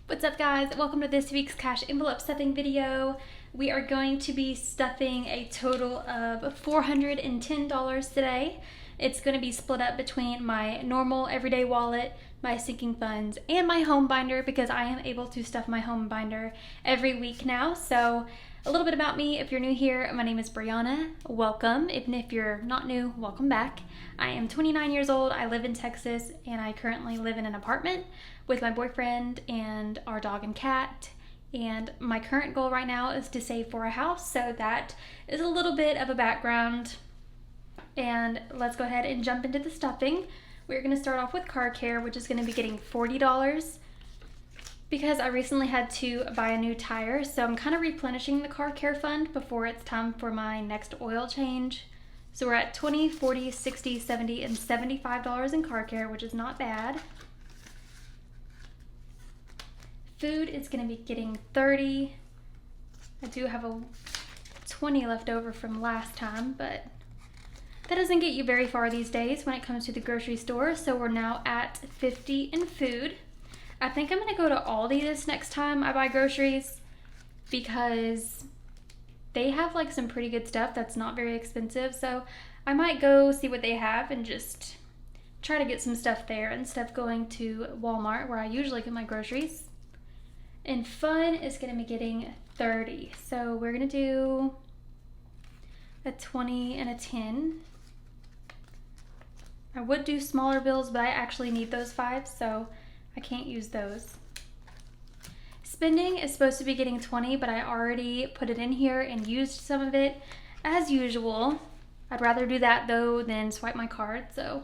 What's up guys? Welcome to this week's cash envelope stuffing video. We are going to be stuffing a total of $410 today. It's going to be split up between my normal everyday wallet, my sinking funds, and my home binder because I am able to stuff my home binder every week now. So a little bit about me, if you're new here, my name is Brianna. Welcome. Even if you're not new, welcome back. I am 29 years old, I live in Texas, and I currently live in an apartment with my boyfriend and our dog and cat. And my current goal right now is to save for a house, so that is a little bit of a background. And let's go ahead and jump into the stuffing. We're going to start off with car care, which is going to be getting $40 because I recently had to buy a new tire, so I'm kind of replenishing the car care fund before it's time for my next oil change. So we're at $20, $40, $60, $70, and $75 in car care, which is not bad. Food is going to be getting $30. I do have a $20 left over from last time, but that doesn't get you very far these days when it comes to the grocery store. So we're now at $50 in food. I think I'm going to go to Aldi this next time I buy groceries because they have like some pretty good stuff that's not very expensive. So I might go see what they have and just try to get some stuff there instead of going to Walmart where I usually get my groceries. And fun is going to be getting $30. So we're going to do a 20 and a 10. I would do smaller bills, but I actually need those 5, so I can't use those. Spending is supposed to be getting 20, but I already put it in here and used some of it as usual. I'd rather do that though than swipe my card, so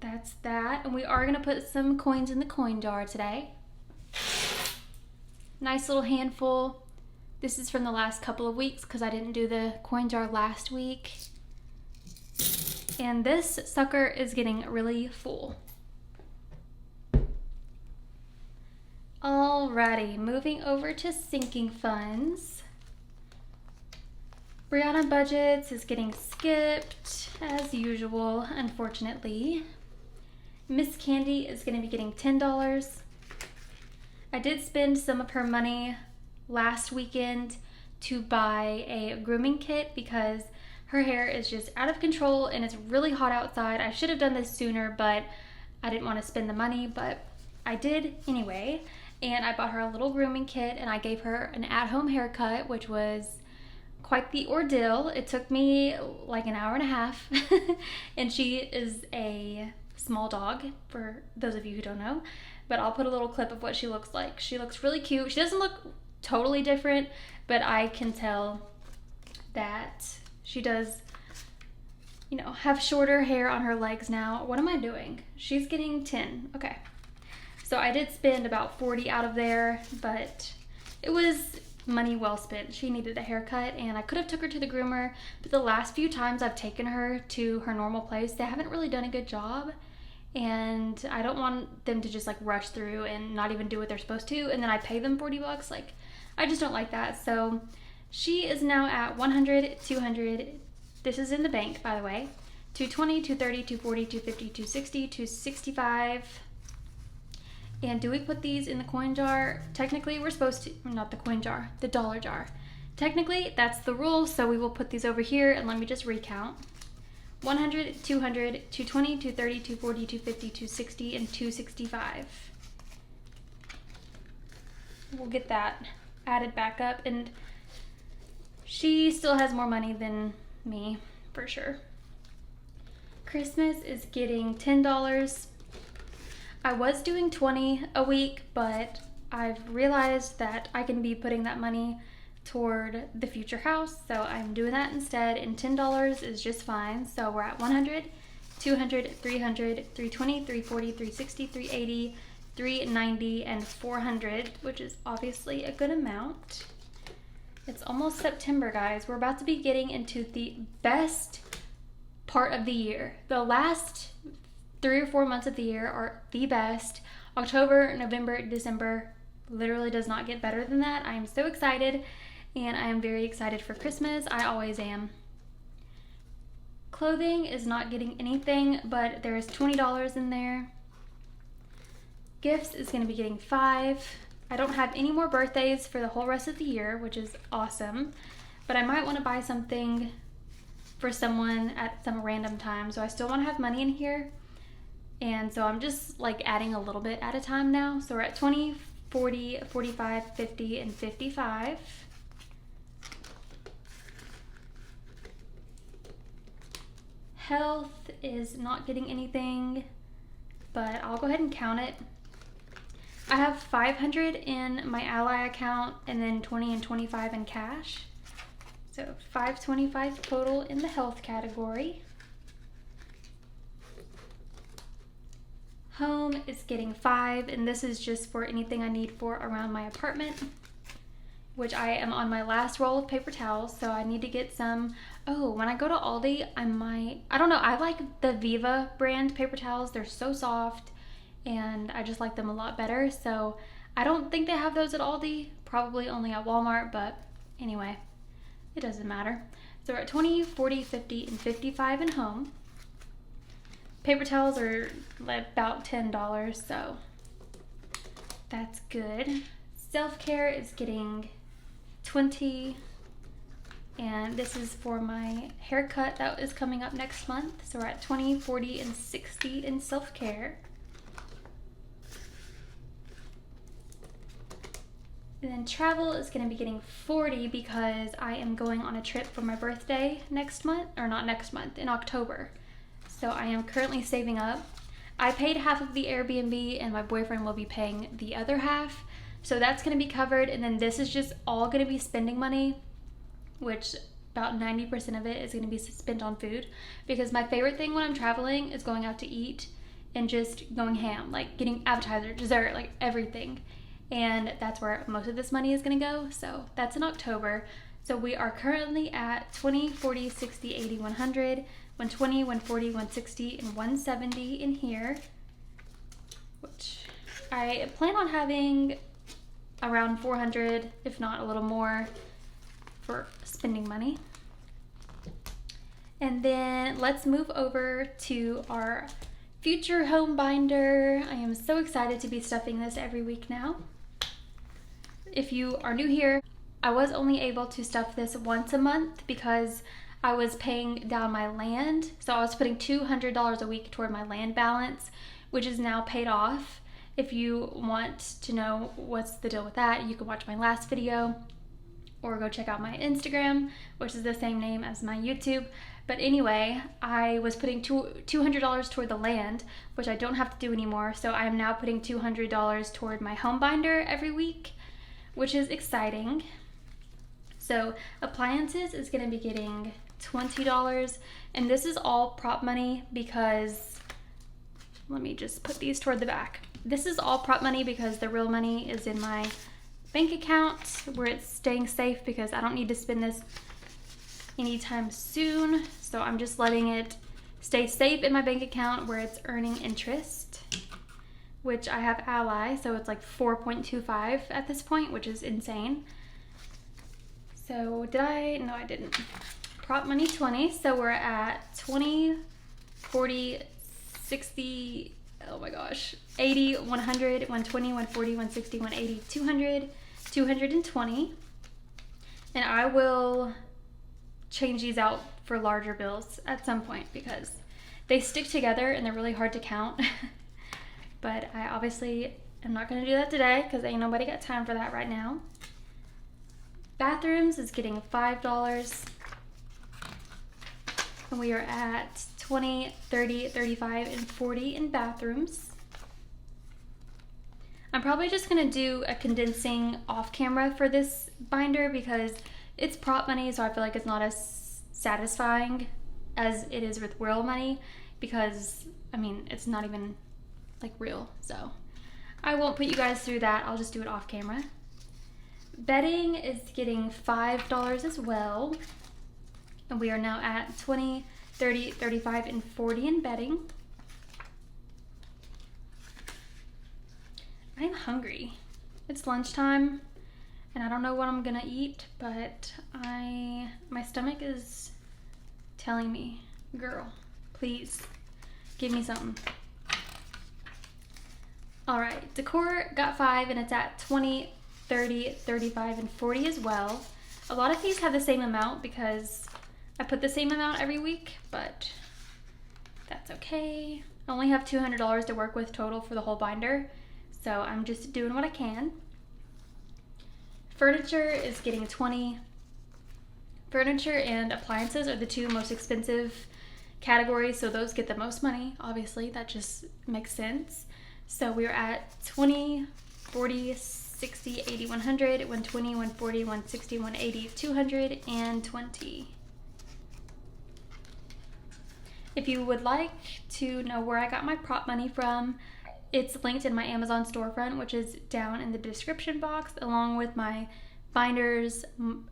that's that. And we are going to put some coins in the coin jar today. Nice little handful. This is from the last couple of weeks because I didn't do the coin jar last week. And this sucker is getting really full. Alrighty, moving over to sinking funds. Brianna Budgets is getting skipped as usual, unfortunately. Miss Candy is going to be getting $10. I did spend some of her money last weekend to buy a grooming kit because her hair is just out of control and it's really hot outside. I should have done this sooner, but I didn't want to spend the money, but I did anyway. And I bought her a little grooming kit and I gave her an at-home haircut, which was quite the ordeal. It took me like an hour and a half. And she is a small dog, for those of you who don't know. But I'll put a little clip of what she looks like. She looks really cute. She doesn't look totally different, but I can tell that she does, you know, have shorter hair on her legs now. What am I doing? She's getting 10. Okay. So I did spend about 40 out of there, but it was money well spent. She needed a haircut and I could have took her to the groomer, but the last few times I've taken her to her normal place, they haven't really done a good job. And I don't want them to just like rush through and not even do what they're supposed to, and then I pay them $40. Like, I just don't like that. So she is now at 100, 200. This is in the bank, by the way. 220, 230, 240, 250, 260, 265. And do we put these in the coin jar? Technically, we're supposed to, not the coin jar, the dollar jar. Technically, that's the rule, so we will put these over here, and let me just recount. 100, 200, 220, 230, 240, 250, 260, and 265. We'll get that added back up, and she still has more money than me, for sure. Christmas is getting $10. I was doing 20 a week, but I've realized that I can be putting that money toward the future house, so I'm doing that instead, and $10 is just fine. So we're at 100, 200, 300, 320, 340, 360, 380, 390, and 400, which is obviously a good amount. It's almost September, guys. We're about to be getting into the best part of the year. The last 3 or 4 months of the year are the best. October, November, December literally does not get better than that. I am so excited, and I am very excited for Christmas. I always am. Clothing is not getting anything, but there is $20 in there. Gifts is going to be getting 5. I don't have any more birthdays for the whole rest of the year, which is awesome. But I might want to buy something for someone at some random time. So I still want to have money in here. And so I'm just like adding a little bit at a time now. So we're at 20, 40, 45, 50, and 55. Health is not getting anything, but I'll go ahead and count it. I have 500 in my Ally account and then 20 and 25 in cash. So 525 total in the health category. Home is getting 5, and this is just for anything I need for around my apartment, which I am on my last roll of paper towels, so I need to get some. Oh, when I go to Aldi, I don't know, I like the Viva brand paper towels. They're so soft, and I just like them a lot better. So I don't think they have those at Aldi, probably only at Walmart, but anyway, it doesn't matter. So we're at 20, 40, 50, and 55 in home. Paper towels are about $10, so that's good. Self-care is getting 20, and this is for my haircut that is coming up next month. So we're at 20, 40, and 60 in self-care. And then travel is going to be getting 40 because I am going on a trip for my birthday next month, or not next month, in October. So I am currently saving up. I paid half of the Airbnb and my boyfriend will be paying the other half. So that's going to be covered, and then this is just all going to be spending money, which about 90% of it is going to be spent on food, because my favorite thing when I'm traveling is going out to eat and just going ham, like getting appetizer, dessert, like everything. And that's where most of this money is going to go. So that's in October. So we are currently at 20, 40, 60, 80, 100, 120, 140, 160, and 170 in here, which I plan on having around 400, if not a little more, for spending money. And then let's move over to our future home binder. I am so excited to be stuffing this every week now. If you are new here, I was only able to stuff this once a month because I was paying down my land. So I was putting $200 a week toward my land balance, which is now paid off. If you want to know what's the deal with that, you can watch my last video or go check out my Instagram, which is the same name as my YouTube. But anyway, I was putting $200 toward the land, which I don't have to do anymore. So I am now putting $200 toward my home binder every week, which is exciting. So appliances is going to be getting $20, and this is all prop money because, let me just put these toward the back. This is all prop money because the real money is in my bank account where it's staying safe, because I don't need to spend this anytime soon. So I'm just letting it stay safe in my bank account where it's earning interest, which I have Ally, so it's like 4.25 at this point, which is insane. So did I? No, I didn't. Prop money 20, so we're at 20, 40, 60, oh my gosh, 80, 100, 120, 140, 160, 180, 200, 220. And I will change these out for larger bills at some point because they stick together and they're really hard to count. But I obviously am not going to do that today because ain't nobody got time for that right now. Bathrooms is getting $5. And we are at 20, 30, 35, and 40 in bathrooms. I'm probably just going to do a condensing off camera for this binder because it's prop money, so I feel like it's not as satisfying as it is with real money because, I mean, it's not even like real. So I won't put you guys through that. I'll just do it off camera. Bedding is getting $5 as well. And we are now at 20, 30, 35, and 40 in bedding. I'm hungry. It's lunchtime and I don't know what I'm gonna eat, but my stomach is telling me, girl, please give me something. All right, decor got 5 and it's at 20, 30, 35, and 40 as well. A lot of these have the same amount because I put the same amount every week, but that's okay. I only have $200 to work with total for the whole binder, so I'm just doing what I can. Furniture is getting 20. Furniture and appliances are the two most expensive categories, so those get the most money. Obviously, that just makes sense. So we're at 20, 40, 60, 80, 100, 120, 140, 160, 180, 200, and 20. If you would like to know where I got my prop money from, it's linked in my Amazon storefront, which is down in the description box, along with my binders,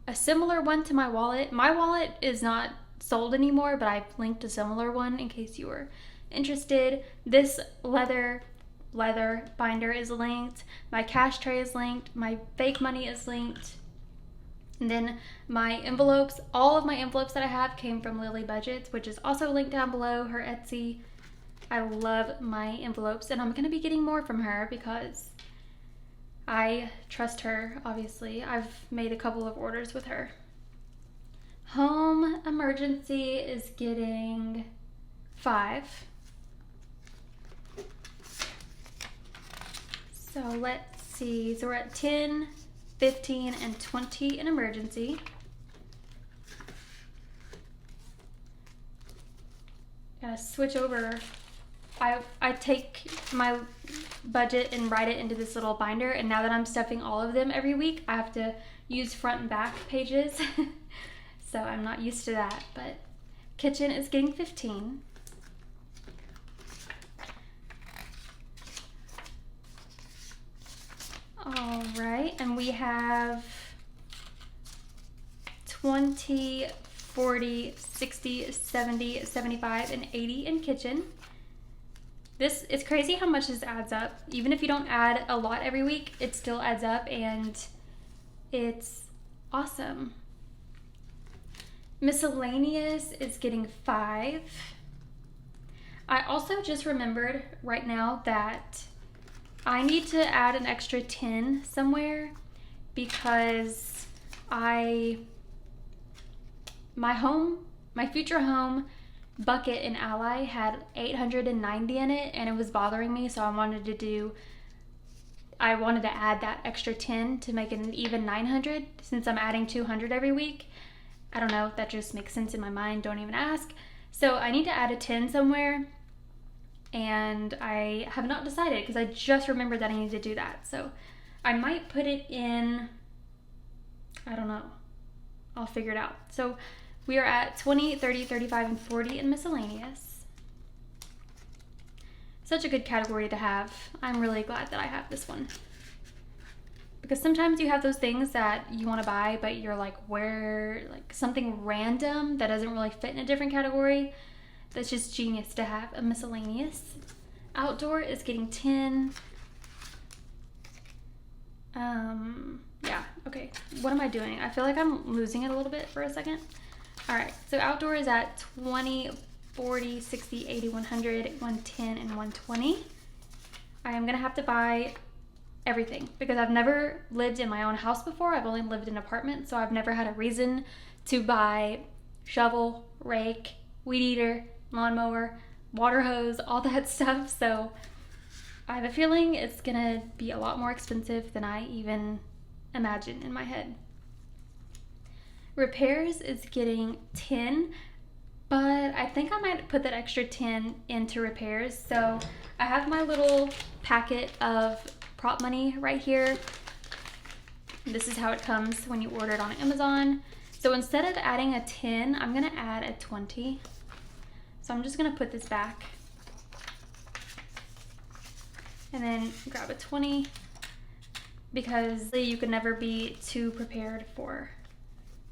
a similar one to my wallet. My wallet is not sold anymore, but I've linked a similar one in case you were interested. This leather binder is linked. My cash tray is linked. My fake money is linked. And then my envelopes, all of my envelopes that I have came from Lily Budgets, which is also linked down below, her Etsy. I love my envelopes, and I'm going to be getting more from her because I trust her, obviously. I've made a couple of orders with her. Home emergency is getting 5. So let's see. So we're at 10, 15, and 20 in emergency. Gotta switch over. I take my budget and write it into this little binder, and now that I'm stuffing all of them every week, I have to use front and back pages. So I'm not used to that, but kitchen is getting 15. All right, and we have 20, 40, 60, 70, 75, and 80 in kitchen. It's crazy how much this adds up. Even if you don't add a lot every week, it still adds up, and it's awesome. Miscellaneous is getting 5. I also just remembered right now that I need to add an extra 10 somewhere because my future home bucket in Ally had 890 in it, and it was bothering me, so I wanted to add that extra 10 to make it an even 900 since I'm adding 200 every week. I don't know, that just makes sense in my mind, don't even ask. So I need to add a 10 somewhere, and I have not decided because I just remembered that I need to do that. So I might put it in, I don't know, I'll figure it out. So we are at 20, 30, 35, and 40 in miscellaneous. Such a good category to have. I'm really glad that I have this one. Because sometimes you have those things that you want to buy, but you're like, something random that doesn't really fit in a different category. That's just genius to have a miscellaneous. Outdoor is getting 10. Yeah, okay. What am I doing? I feel like I'm losing it a little bit for a second. All right, so outdoor is at 20, 40, 60, 80, 100, 110, and 120. I am gonna have to buy everything because I've never lived in my own house before. I've only lived in apartments, so I've never had a reason to buy shovel, rake, weed eater, lawnmower, water hose, all that stuff. So I have a feeling it's gonna be a lot more expensive than I even imagined in my head. Repairs is getting 10, but I think I might put that extra 10 into repairs. So I have my little packet of prop money right here. This is how it comes when you order it on Amazon. So instead of adding a 10, I'm gonna add a 20. So I'm just gonna put this back and then grab a 20 because you can never be too prepared for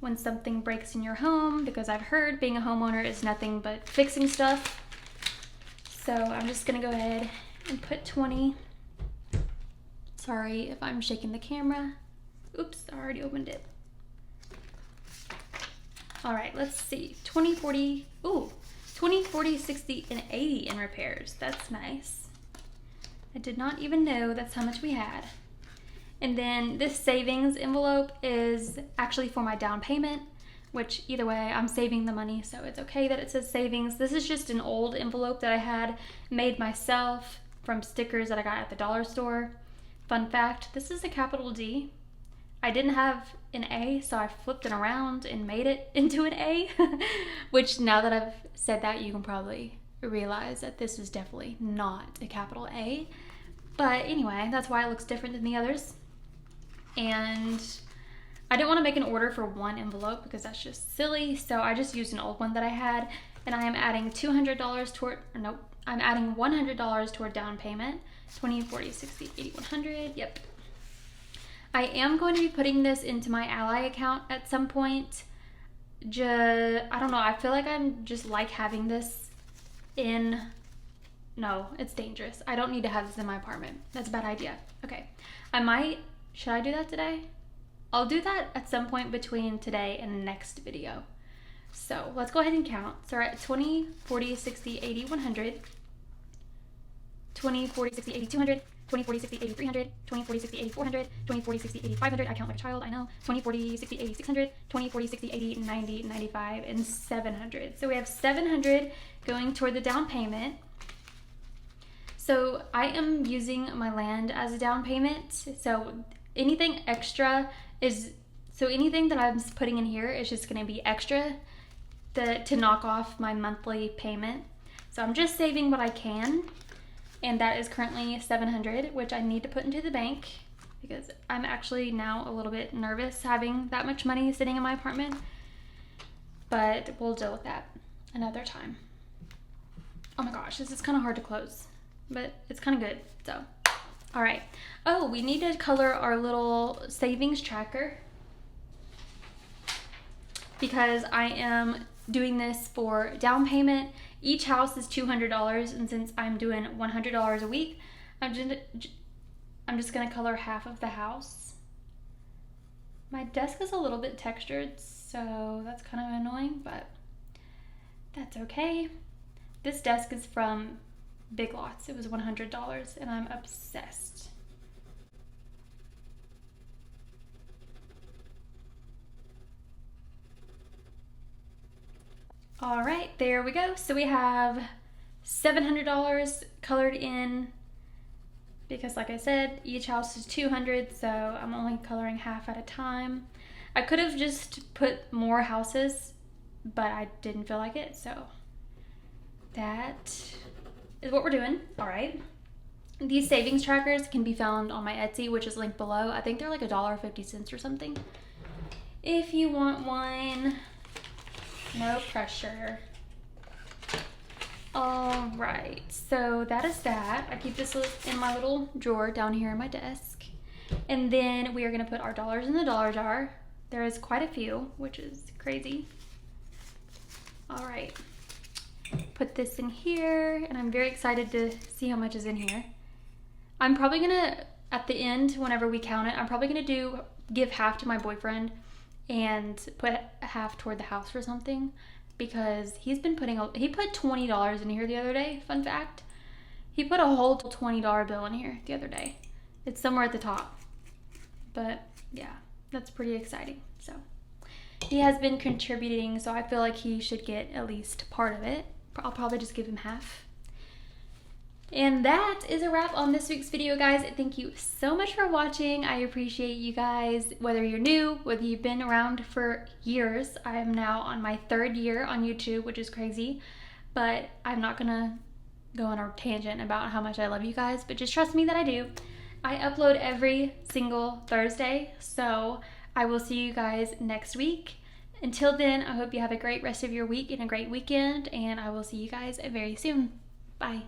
when something breaks in your home, because I've heard being a homeowner is nothing but fixing stuff. So I'm just gonna go ahead and put 20. Sorry if I'm shaking the camera. Oops, I already opened it. All right, let's see. 20, 40, 20, 40, 60, and 80 in repairs. That's nice. I did not even know that's how much we had. And then this savings envelope is actually for my down payment, which either way, I'm saving the money, so it's okay that it says savings. This is just an old envelope that I had made myself from stickers that I got at the dollar store. Fun fact, this is a capital D. I didn't have an A, so I flipped it around and made it into an A, which now that I've said that, you can probably realize that this is definitely not a capital A. But anyway, that's why it looks different than the others. And I didn't want to make an order for one envelope because that's just silly, so I just used an old one that I had, and I am adding $200 toward, or nope, I'm adding $100 toward down payment. 20, 40, 60, 80, 100, yep. I am going to be putting this into my Ally account at some point. I don't know, I feel like I'm just like having this in, no, it's dangerous. I don't need to have this in my apartment. That's a bad idea. Okay, should I do that today? I'll do that at some point between today and the next video. So let's go ahead and count. So we're at 20, 40, 60, 80, 100, 20, 40, 60, 80, 200, 20, 40, 60, 80, 300, 20, 40, 60, 80, 400, 20, 40, 60, 80, 500. I count like a child, I know. 20, 40, 60, 80, 600, 20, 40, 60, 80, 90, 95, and 700. So we have 700 going toward the down payment. So I am using my land as a down payment. So anything extra anything that I'm putting in here is just going to be extra to knock off my monthly payment. So I'm just saving what I can, and that is currently 700, which I need to put into the bank because I'm actually now a little bit nervous having that much money sitting in my apartment, but we'll deal with that another time. Oh my gosh, this is kind of hard to close, but it's kind of good, so. All right. Oh, we need to color our little savings tracker because I am doing this for down payment. Each house is $200, and since I'm doing $100 a week, I'm just gonna color half of the house. My desk is a little bit textured, so that's kind of annoying, but that's okay. This desk is from Big Lots. It was $100 and I'm obsessed. All right, there we go. So we have $700 colored in because like I said, each house is 200, so I'm only coloring half at a time. I could have just put more houses, but I didn't feel like it, so that is what we're doing. All right. These savings trackers can be found on my Etsy, which is linked below. I think they're like $1.50 or something. If you want one, no pressure. All right, so that is that. I keep this in my little drawer down here in my desk. And then we are gonna put our dollars in the dollar jar. There is quite a few, which is crazy. All right. Put this in here, and I'm very excited to see how much is in here. I'm probably gonna, at the end, whenever we count it, I'm probably gonna give half to my boyfriend and put half toward the house or something, because he put $20 in here the other day. Fun fact, he put a whole $20 bill in here the other day. It's somewhere at the top, but yeah, that's pretty exciting. So he has been contributing, so I feel like he should get at least part of it. I'll probably just give him half. And that is a wrap on this week's video, guys. Thank you so much for watching. I appreciate you guys, whether you're new, whether you've been around for years. I am now on my 3rd year on YouTube, which is crazy, but I'm not gonna go on a tangent about how much I love you guys, but just trust me that I do. I upload every single Thursday, so I will see you guys next week. Until then, I hope you have a great rest of your week and a great weekend, and I will see you guys very soon. Bye.